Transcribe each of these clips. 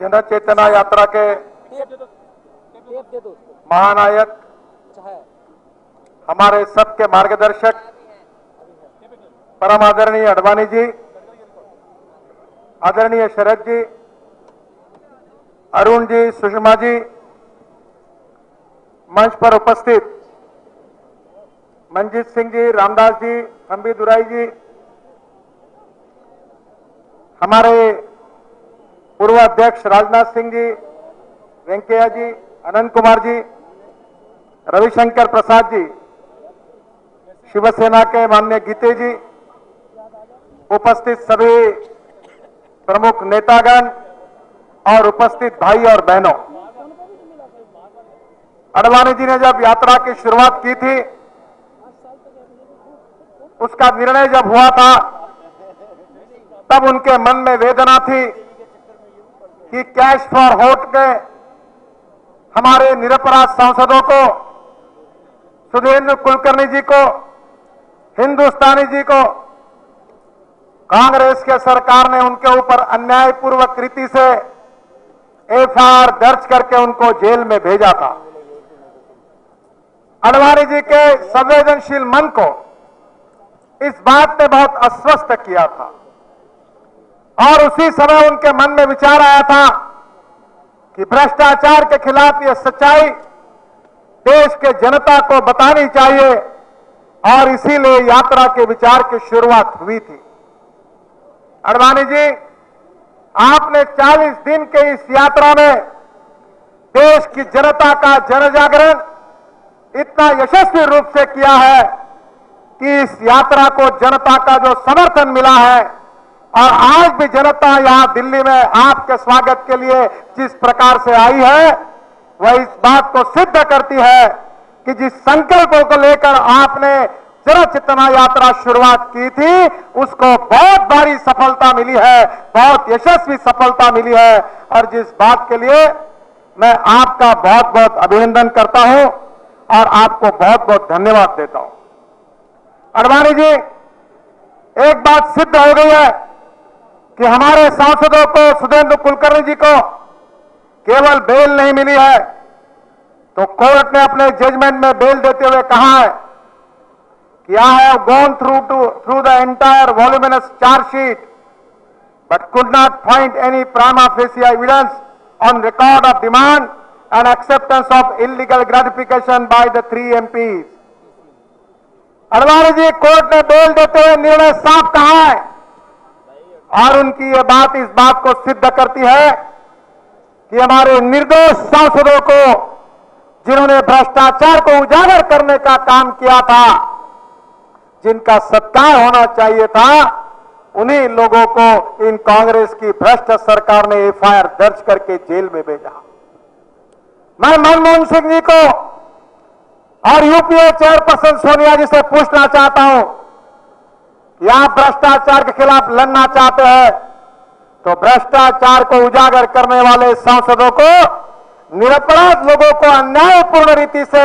जन चेतना यात्रा के महानायक, हमारे सबके मार्गदर्शक परम आदरणीय अडवाणी जी, आदरणीय शरद जी, अरुण जी, सुषमा जी, मंच पर उपस्थित मंजीत सिंह जी, रामदास जी, थंबी दुराई जी, हमारे पूर्व अध्यक्ष राजनाथ सिंह जी, वेंकैया जी, अनंत कुमार जी, रविशंकर प्रसाद जी, शिवसेना के माननीय गीते जी, उपस्थित सभी प्रमुख नेतागण और उपस्थित भाई और बहनों, अडवाणी जी ने जब यात्रा की शुरुआत की थी, उसका निर्णय जब हुआ था, तब उनके मन में वेदना थी कि कैश फॉर वोट के हमारे निरपराध सांसदों को, सुधीर कुलकर्णी जी को, हिंदुस्तानी जी को कांग्रेस के सरकार ने उनके ऊपर अन्यायपूर्वक रीति से एफआईआर दर्ज करके उनको जेल में भेजा था। अडवाणी जी के संवेदनशील मन को इस बात ने बहुत अस्वस्थ किया था और उसी समय उनके मन में विचार आया था कि भ्रष्टाचार के खिलाफ यह सच्चाई देश के जनता को बतानी चाहिए और इसीलिए यात्रा के विचार की शुरुआत हुई थी। अडवाणी जी, आपने 40 दिन के इस यात्रा में देश की जनता का जनजागरण इतना यशस्वी रूप से किया है कि इस यात्रा को जनता का जो समर्थन मिला है और आज भी जनता यहां दिल्ली में आपके स्वागत के लिए जिस प्रकार से आई है, वह इस बात को सिद्ध करती है कि जिस संकल्पों को लेकर आपने जन चेतना यात्रा शुरुआत की थी, उसको बहुत बड़ी सफलता मिली है, बहुत यशस्वी सफलता मिली है और जिस बात के लिए मैं आपका बहुत बहुत अभिनंदन करता हूं और आपको बहुत बहुत धन्यवाद देता हूं। अडवाणी जी, एक बात सिद्ध हो गई है कि हमारे सांसदों को, सुधीर कुलकर्णी जी को केवल बेल नहीं मिली है, तो कोर्ट ने अपने जजमेंट में बेल देते हुए कहा है कि I have gone through the entire voluminous chargesheet but could not find any prima facie evidence on record of demand and acceptance of illegal gratification by the 3 MPs। Advani ji, court ने bail देते हुए निर्णय साफ कहा है और उनकी ये बात इस बात को सिद्ध करती है कि हमारे निर्दोष सांसदों को, जिन्होंने भ्रष्टाचार को उजागर करने का काम किया था, जिनका सत्कार होना चाहिए था, उन्हीं लोगों को इन कांग्रेस की भ्रष्ट सरकार ने एफआईआर दर्ज करके जेल में भेजा। मैं मनमोहन सिंह जी को और यूपीए चेयरपर्सन सोनिया जी से पूछना चाहता हूं कि आप भ्रष्टाचार के खिलाफ लड़ना चाहते हैं, तो भ्रष्टाचार को उजागर करने वाले सांसदों को, निरपराध लोगों को अन्यायपूर्ण रीति से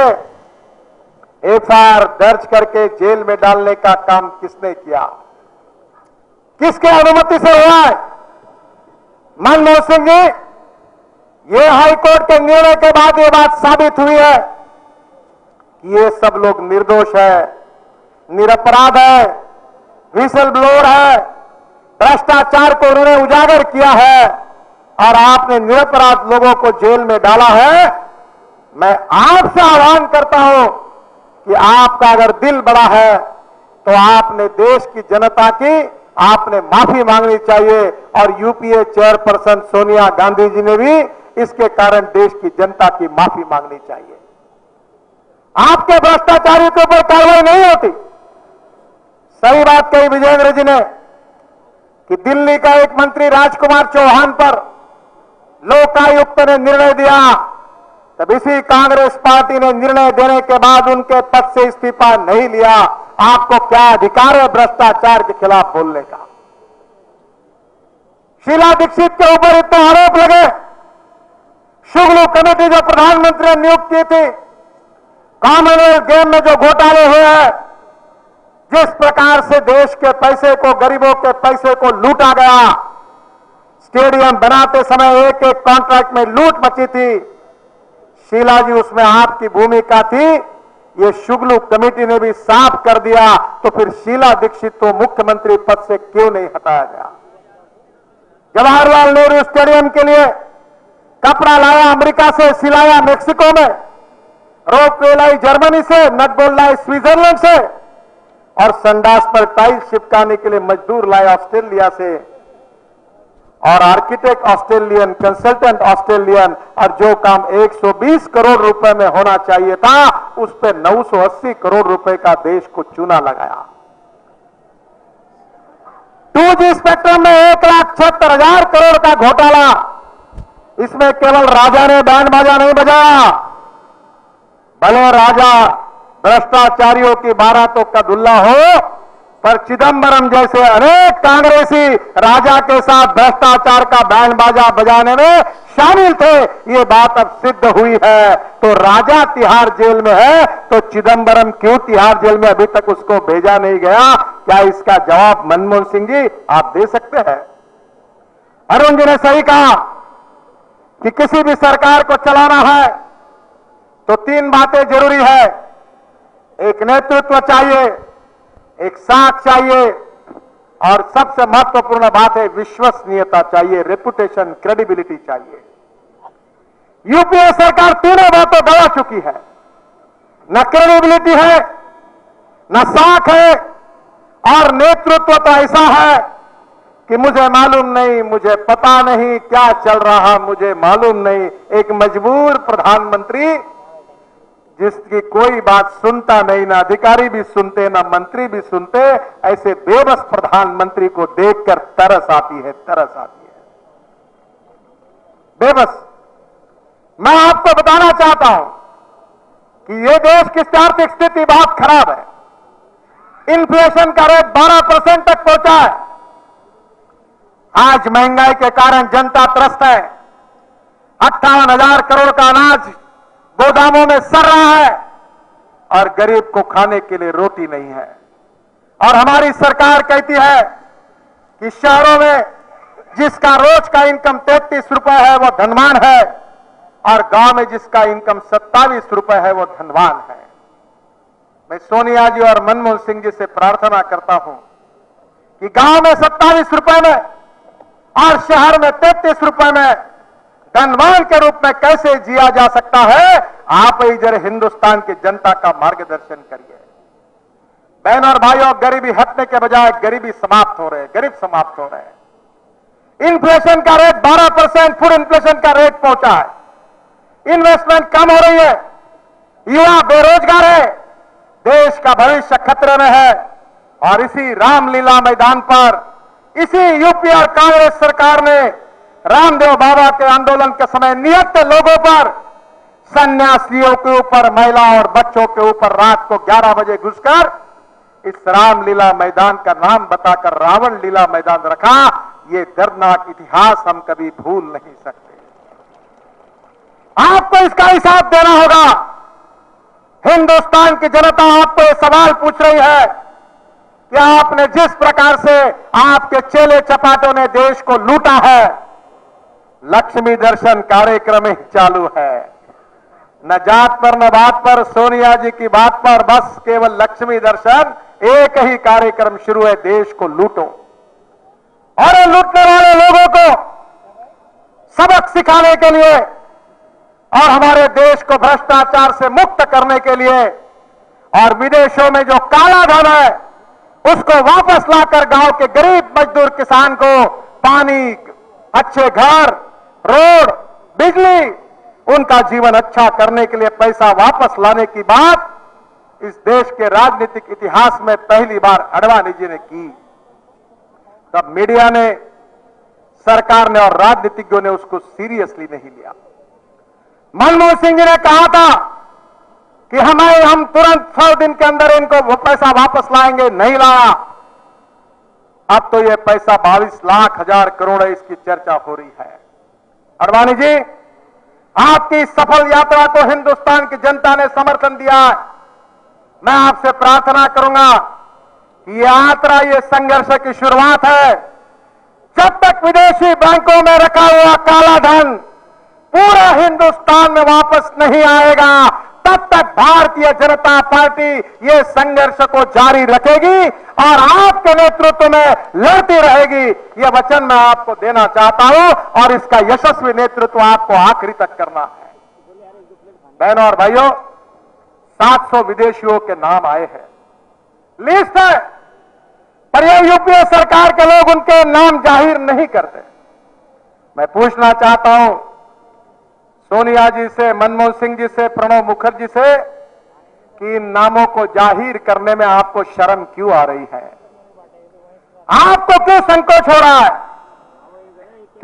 एफआईआर दर्ज करके जेल में डालने का काम किसने किया, किसके अनुमति से हुआ है? मनमोहन सिंह जी, ये हाईकोर्ट के निर्णय के बाद ये बात साबित हुई है कि ये सब लोग निर्दोष है, निरपराध है, विसल ब्लोअर है, भ्रष्टाचार को उन्होंने उजागर किया है और आपने निरपराध लोगों को जेल में डाला है। मैं आपसे आह्वान करता हूं कि आपका अगर दिल बड़ा है तो आपने देश की जनता की आपने माफी मांगनी चाहिए और यूपीए चेयरपर्सन सोनिया गांधी जी ने भी इसके कारण देश की जनता की माफी मांगनी चाहिए। आपके भ्रष्टाचारियों के ऊपर कार्रवाई नहीं होती। सही बात कही विजेंद्र जी ने कि दिल्ली का एक मंत्री राजकुमार चौहान पर लोकायुक्त ने निर्णय दिया, तब इसी कांग्रेस पार्टी ने निर्णय देने के बाद उनके पद से इस्तीफा नहीं लिया। आपको क्या अधिकार है भ्रष्टाचार के खिलाफ बोलने का? शीला दीक्षित के ऊपर इतने आरोप लगे, शुक्ल कमेटी जो प्रधानमंत्री ने नियुक्त की थी, कॉमनवेल्थ गेम में जो घोटाले हुए हैं, जिस प्रकार से देश के पैसे को, गरीबों के पैसे को लूटा गया, स्टेडियम बनाते समय एक एक कॉन्ट्रैक्ट में लूट मची थी। शीला जी उसमें आपकी भूमिका थी, ये शुगलू कमेटी ने भी साफ कर दिया, तो फिर शीला दीक्षित को मुख्यमंत्री पद से क्यों नहीं हटाया गया? जवाहरलाल नेहरू स्टेडियम के लिए कपड़ा लाया अमेरिका से, सिलाया मेक्सिको में, रोपवे लाई जर्मनी से, नटबोल्ट लाई स्विट्जरलैंड से, और संडास पर टाइल्स चिपकाने के लिए मजदूर लाया ऑस्ट्रेलिया से, और आर्किटेक्ट ऑस्ट्रेलियन, कंसल्टेंट ऑस्ट्रेलियन, और जो काम 120 करोड़ रुपए में होना चाहिए था उस पर 980 करोड़ रुपए का देश को चूना लगाया। 2G स्पेक्ट्रम में 1,76,000 करोड़ का घोटाला, इसमें केवल राजा ने बैंड बाजा नहीं बजाया। भले राजा भ्रष्टाचारियों की बारातों का दुल्हा हो, पर चिदंबरम जैसे अनेक कांग्रेसी राजा के साथ भ्रष्टाचार का बैंड बाजा बजाने में शामिल थे। ये बात अब सिद्ध हुई है। तो राजा तिहाड़ जेल में है, तो चिदंबरम क्यों तिहाड़ जेल में अभी तक उसको भेजा नहीं गया? क्या इसका जवाब मनमोहन सिंह जी आप दे सकते हैं? अरुण जी ने सही कहा कि किसी भी सरकार को चलाना है तो 3 बातें जरूरी है। एक नेतृत्व चाहिए, एक साख चाहिए, और सबसे महत्वपूर्ण बात है विश्वसनीयता चाहिए, रेपुटेशन, क्रेडिबिलिटी चाहिए। यूपीए सरकार तीनों बातों गवा चुकी है। न क्रेडिबिलिटी है, न साख है, और नेतृत्व तो ऐसा है कि मुझे मालूम नहीं, मुझे पता नहीं क्या चल रहा, मुझे मालूम नहीं। एक मजबूर प्रधानमंत्री जिसकी कोई बात सुनता नहीं, ना अधिकारी भी सुनते, ना मंत्री भी सुनते, ऐसे बेबस प्रधानमंत्री को देखकर तरस आती है, तरस आती है। बेबस। मैं आपको बताना चाहता हूं कि यह देश की आर्थिक स्थिति बहुत खराब है। इन्फ्लेशन का रेट 12% तक पहुंचा है। आज महंगाई के कारण जनता त्रस्त है। 58,000 करोड़ का अनाज गोदामों में सड़ रहा है, और गरीब को खाने के लिए रोटी नहीं है। और हमारी सरकार कहती है कि शहरों में जिसका रोज का इनकम 33 रुपए है वो धनवान है, और गांव में जिसका इनकम 27 रुपए है वो धनवान है। मैं सोनिया जी और मनमोहन सिंह जी से प्रार्थना करता हूं कि गांव में 27 रुपए में और शहर में 33 रुपए में धनवान के रूप में कैसे जिया जा सकता है? आप ही जरा हिंदुस्तान की जनता का मार्गदर्शन करिए। बहन और भाइयों, गरीबी हटने के बजाय गरीबी समाप्त हो रहे, गरीब समाप्त हो रहे। इन्फ्लेशन का रेट 12%, फूड इन्फ्लेशन का रेट पहुंचा है। इन्वेस्टमेंट कम हो रही है, युवा बेरोजगार है, देश का भविष्य खतरे में है। और इसी रामलीला मैदान पर इसी यूपी और कांग्रेस सरकार ने रामदेव बाबा के आंदोलन के समय निहत्थे लोगों पर, सन्यासियों के ऊपर, महिला और बच्चों के ऊपर रात को 11 बजे घुसकर इस रामलीला मैदान का नाम बताकर रावण लीला मैदान रखा। ये दर्दनाक इतिहास हम कभी भूल नहीं सकते। आपको इसका हिसाब देना होगा। हिंदुस्तान की जनता आपको ये सवाल पूछ रही है कि आपने जिस प्रकार से आपके चेले चपाटों ने देश को लूटा है, लक्ष्मी दर्शन कार्यक्रम ही चालू है। न जात पर न बात पर, सोनिया जी की बात पर, बस केवल लक्ष्मी दर्शन, एक ही कार्यक्रम शुरू है, देश को लूटो। और लूटने वाले लोगों को सबक सिखाने के लिए और हमारे देश को भ्रष्टाचार से मुक्त करने के लिए और विदेशों में जो काला धन है उसको वापस लाकर गांव के गरीब मजदूर किसान को पानी, अच्छे घर, रोड, बिजली, उनका जीवन अच्छा करने के लिए पैसा वापस लाने की बात इस देश के राजनीतिक इतिहास में पहली बार अडवाणी जी ने की। तब मीडिया ने, सरकार ने और राजनीतिज्ञों ने उसको सीरियसली नहीं लिया। मनमोहन सिंह जी ने कहा था कि हम तुरंत 100 दिन के अंदर इनको वो पैसा वापस लाएंगे, नहीं लाया। अब तो ये पैसा 22 लाख हजार करोड़ है, इसकी चर्चा हो रही है। अडवाणी जी, आपकी सफल यात्रा को हिंदुस्तान की जनता ने समर्थन दिया है। मैं आपसे प्रार्थना करूंगा कि ये यात्रा, ये संघर्ष की शुरुआत है। जब तक विदेशी बैंकों में रखा हुआ काला धन पूरा हिंदुस्तान में वापस नहीं आएगा, तब तक भारतीय जनता पार्टी ये संघर्ष को जारी रखेगी और आपके नेतृत्व में लड़ती रहेगी। ये वचन मैं आपको देना चाहता हूं और इसका यशस्वी नेतृत्व आपको आखिरी तक करना है। बहनों और भाइयों, 700 विदेशियों के नाम आए हैं, लिस्ट है, पर यह यूपीए सरकार के लोग उनके नाम जाहिर नहीं करते। मैं पूछना चाहता हूं सोनिया जी से, मनमोहन सिंह जी से, प्रणब मुखर्जी से कि इन नामों को जाहिर करने में आपको शर्म क्यों आ रही है? आपको क्यों संकोच हो रहा है?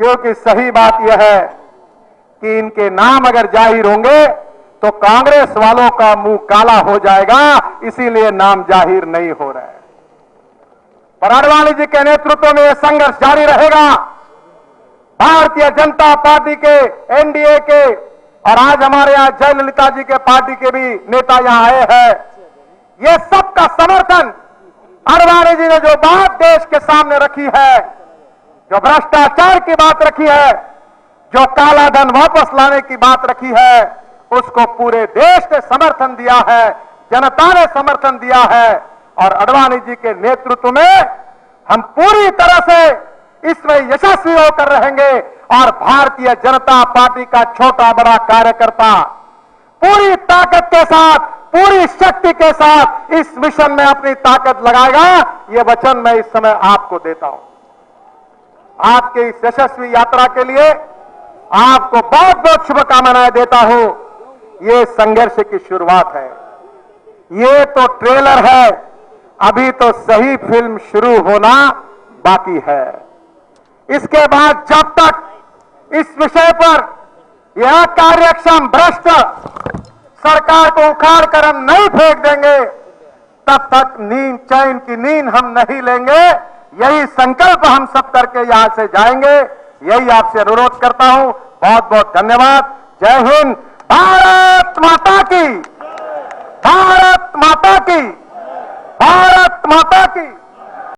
क्योंकि सही बात यह है कि इनके नाम अगर जाहिर होंगे तो कांग्रेस वालों का मुंह काला हो जाएगा, इसीलिए नाम जाहिर नहीं हो रहे। पर आडवाणी जी के नेतृत्व में यह संघर्ष जारी रहेगा। भारतीय जनता पार्टी के, एनडीए के और आज हमारे यहां जयललिता जी के पार्टी के भी नेता यहां आए हैं। ये सबका समर्थन आडवाणी जी ने जो बात देश के सामने रखी है, जो भ्रष्टाचार की बात रखी है, जो काला धन वापस लाने की बात रखी है, उसको पूरे देश ने समर्थन दिया है, जनता ने समर्थन दिया है। और आडवाणी जी के नेतृत्व में हम पूरी तरह से इसमें यशस्वी होकर रहेंगे और भारतीय जनता पार्टी का छोटा बड़ा कार्यकर्ता पूरी ताकत के साथ, पूरी शक्ति के साथ इस मिशन में अपनी ताकत लगाएगा। यह वचन मैं इस समय आपको देता हूं। आपके इस यशस्वी यात्रा के लिए आपको बहुत बहुत शुभकामनाएं देता हूं। यह संघर्ष की शुरुआत है, ये तो ट्रेलर है, अभी तो सही फिल्म शुरू होना बाकी है। इसके बाद जब तक इस विषय पर यह कार्यक्षम भ्रष्ट सरकार को उखाड़ कर हम नहीं फेंक देंगे, तब तक नींद, चैन की नींद हम नहीं लेंगे। यही संकल्प हम सब करके यहां से जाएंगे। यही आपसे अनुरोध करता हूं। बहुत बहुत धन्यवाद। जय हिंद। भारत माता की, भारत माता की।